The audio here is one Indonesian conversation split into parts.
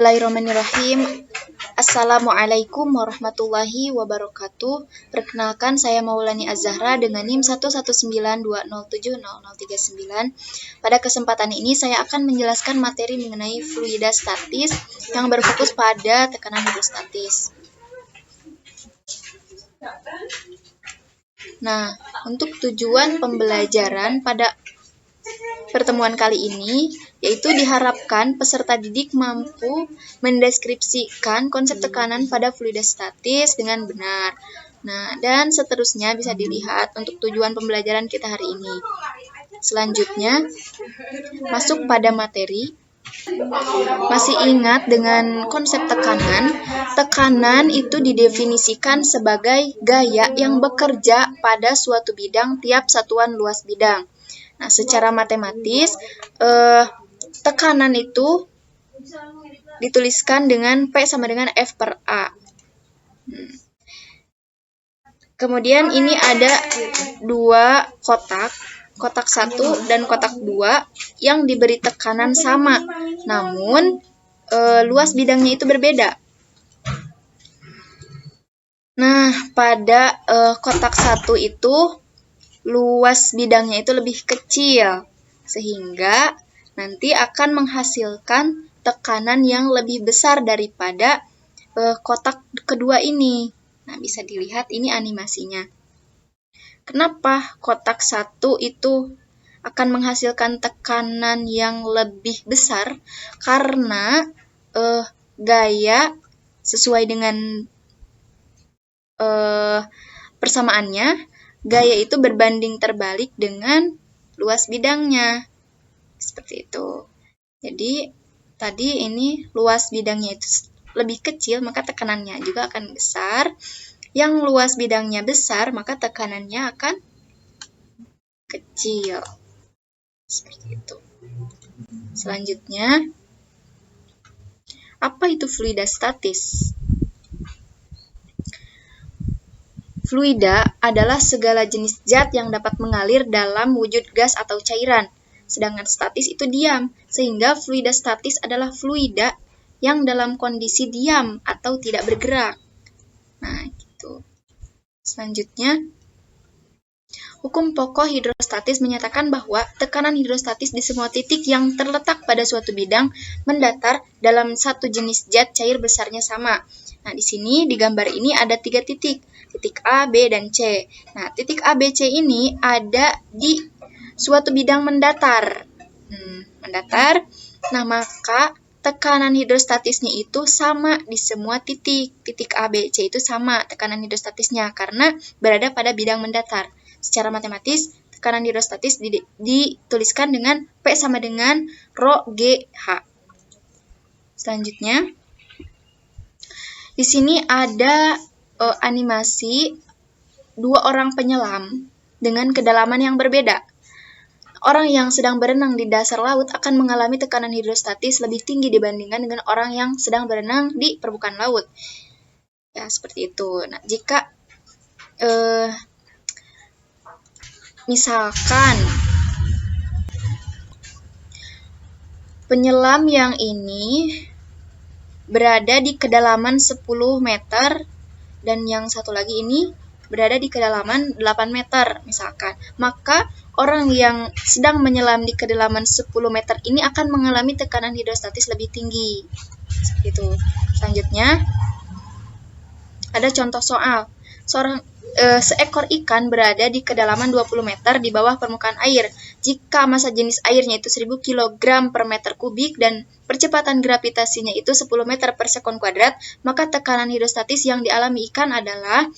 Bismillahirrahmanirrahim. Assalamualaikum warahmatullahi wabarakatuh. Perkenalkan, saya Maulani Az-Zahra dengan NIM 11920700039. Pada kesempatan ini saya akan menjelaskan materi mengenai fluida statis yang berfokus pada tekanan hidrostatis. Nah, untuk tujuan pembelajaran pada pertemuan kali ini, yaitu diharapkan peserta didik mampu mendeskripsikan konsep tekanan pada fluida statis dengan benar. Nah, dan seterusnya bisa dilihat untuk tujuan pembelajaran kita hari ini. Selanjutnya, masuk pada materi. Masih ingat dengan konsep tekanan? Tekanan itu didefinisikan sebagai gaya yang bekerja pada suatu bidang tiap satuan luas bidang. Nah, secara matematis, tekanan itu dituliskan dengan P sama dengan F per A. Kemudian ini ada dua kotak, kotak 1 dan kotak 2 yang diberi tekanan sama, namun luas bidangnya itu berbeda. Nah, pada kotak 1 itu luas bidangnya itu lebih kecil, sehingga nanti akan menghasilkan tekanan yang lebih besar daripada kotak kedua ini. Nah, bisa dilihat ini animasinya. Kenapa kotak 1 itu akan menghasilkan tekanan yang lebih besar? Karena gaya sesuai dengan persamaannya, gaya itu berbanding terbalik dengan luas bidangnya. Seperti itu. Jadi, tadi ini luas bidangnya itu lebih kecil, maka tekanannya juga akan besar. Yang luas bidangnya besar, maka tekanannya akan kecil. Seperti itu. Selanjutnya, apa itu fluida statis? Fluida adalah segala jenis zat yang dapat mengalir dalam wujud gas atau cairan, sedangkan statis itu diam, sehingga fluida statis adalah fluida yang dalam kondisi diam atau tidak bergerak. Nah, gitu. Selanjutnya, hukum pokok hidrostatis menyatakan bahwa tekanan hidrostatis di semua titik yang terletak pada suatu bidang mendatar dalam satu jenis zat cair besarnya sama. Nah, di sini di gambar ini ada 3 titik A, B, dan C. Nah, titik A, B, C ini ada di suatu bidang mendatar. Mendatar. Nah, maka tekanan hidrostatisnya itu sama di semua titik. Titik A, B, C itu sama tekanan hidrostatisnya karena berada pada bidang mendatar. Secara matematis, tekanan hidrostatis dituliskan dengan P sama dengan Rho G H. Selanjutnya, di sini ada animasi 2 orang penyelam dengan kedalaman yang berbeda. Orang yang sedang berenang di dasar laut akan mengalami tekanan hidrostatis lebih tinggi dibandingkan dengan orang yang sedang berenang di permukaan laut. Ya, seperti itu. Nah, jika misalkan penyelam yang ini berada di kedalaman 10 meter dan yang satu lagi ini berada di kedalaman 8 meter misalkan, maka orang yang sedang menyelam di kedalaman 10 meter ini akan mengalami tekanan hidrostatis lebih tinggi. Seperti itu. Selanjutnya, ada contoh soal. Seekor ikan berada di kedalaman 20 meter di bawah permukaan air. Jika massa jenis airnya itu 1000 kg per meter kubik dan percepatan gravitasinya itu 10 meter per sekon kuadrat, maka tekanan hidrostatis yang dialami ikan adalah,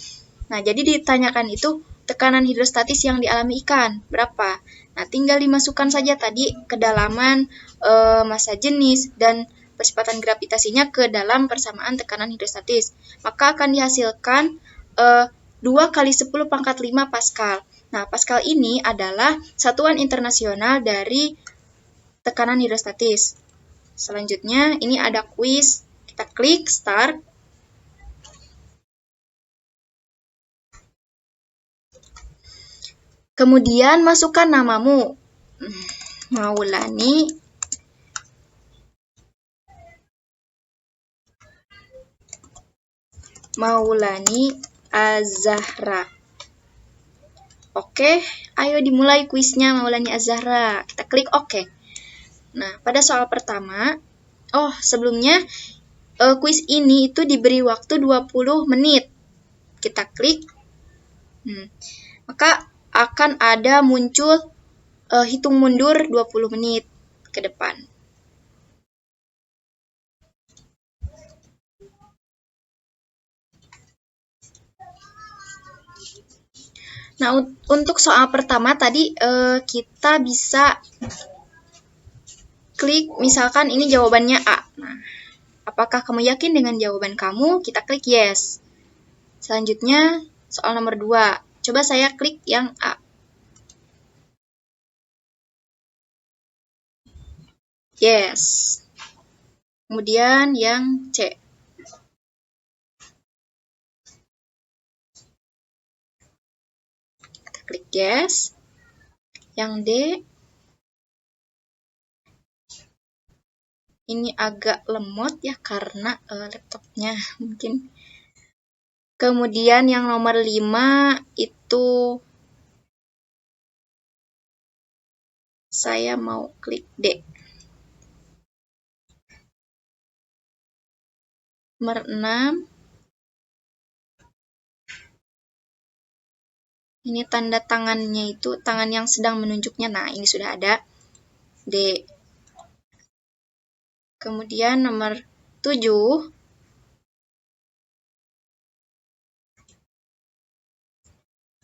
nah jadi ditanyakan itu tekanan hidrostatis yang dialami ikan berapa? Nah, tinggal dimasukkan saja tadi kedalaman, massa jenis, dan percepatan gravitasinya ke dalam persamaan tekanan hidrostatis. Maka akan dihasilkan 2 kali 10 pangkat 5 Pascal. Nah, Pascal ini adalah satuan internasional dari tekanan hidrostatis. Selanjutnya, ini ada kuis. Kita klik start. Kemudian masukkan namamu. Maulani Maulani Az-Zahra. Oke, ayo dimulai kuisnya Maulani Az-Zahra. Kita klik oke. Nah, pada soal pertama, sebelumnya kuis ini itu diberi waktu 20 menit. Kita klik. Maka akan ada muncul hitung mundur 20 menit ke depan. Nah, untuk soal pertama tadi kita bisa klik, misalkan ini jawabannya A. Nah, apakah kamu yakin dengan jawaban kamu? Kita klik yes. Selanjutnya, soal nomor 2. Coba saya klik yang A. Yes. Kemudian yang C. Kita klik yes. Yang D. Ini agak lemot ya karena laptopnya mungkin. Kemudian yang nomor 5 itu saya mau klik D. Nomor 6. Ini tanda tangannya itu tangan yang sedang menunjuknya. Nah, ini sudah ada. D. Kemudian nomor 7.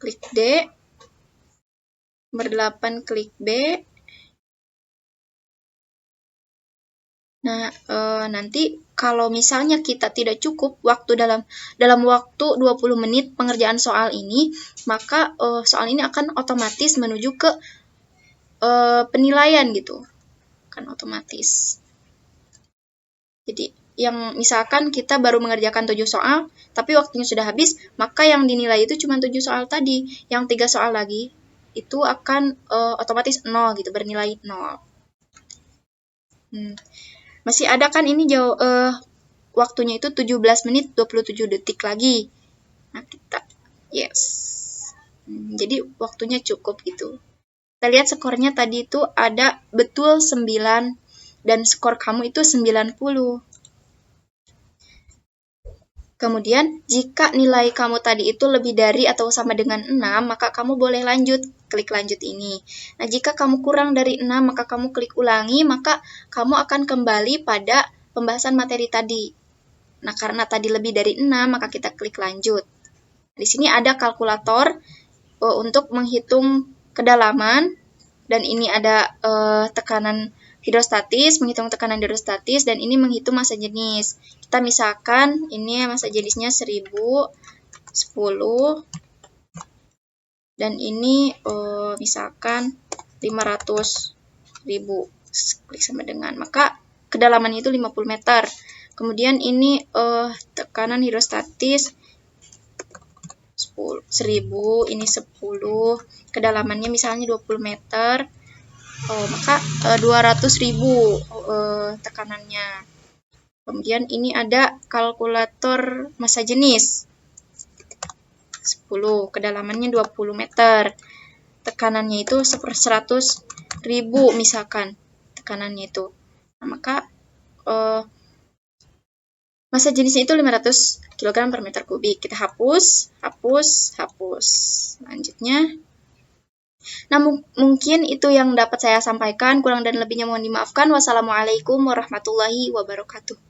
Klik D. Nomor 8 klik B. Nah, nanti kalau misalnya kita tidak cukup waktu dalam waktu 20 menit pengerjaan soal ini, maka soal ini akan otomatis menuju ke penilaian gitu. Kan otomatis. Jadi, yang misalkan kita baru mengerjakan 7 soal, tapi waktunya sudah habis, maka yang dinilai itu cuma 7 soal tadi. Yang 3 soal lagi, itu akan otomatis 0 gitu, bernilai 0. Masih ada kan ini waktunya itu 17 menit 27 detik lagi. Nah, kita yes. Jadi waktunya cukup gitu. Kita lihat skornya tadi itu ada betul 9 dan skor kamu itu 90. Kemudian, jika nilai kamu tadi itu lebih dari atau sama dengan 6, maka kamu boleh lanjut, klik lanjut ini. Nah, jika kamu kurang dari 6, maka kamu klik ulangi, maka kamu akan kembali pada pembahasan materi tadi. Nah, karena tadi lebih dari 6, maka kita klik lanjut. Di sini ada kalkulator untuk menghitung kedalaman, dan ini ada tekanan hidrostatis, menghitung tekanan hidrostatis, dan ini menghitung massa jenis. Kita misalkan ini massa jenisnya 1000, 10, dan ini misalkan 500.000, klik sama dengan, maka kedalaman itu 50 meter. Kemudian ini tekanan hidrostatis 1000, ini 10, kedalamannya misalnya 20 meter, maka 200.000 tekanannya. Kemudian ini ada kalkulator massa jenis 10, kedalamannya 20 meter, tekanannya itu 100.000 misalkan tekanannya itu. Nah, maka massa jenisnya itu 500 kg per meter kubik. Kita hapus. Selanjutnya, nah mungkin itu yang dapat saya sampaikan. Kurang dan lebihnya mohon dimaafkan. Wassalamualaikum warahmatullahi wabarakatuh.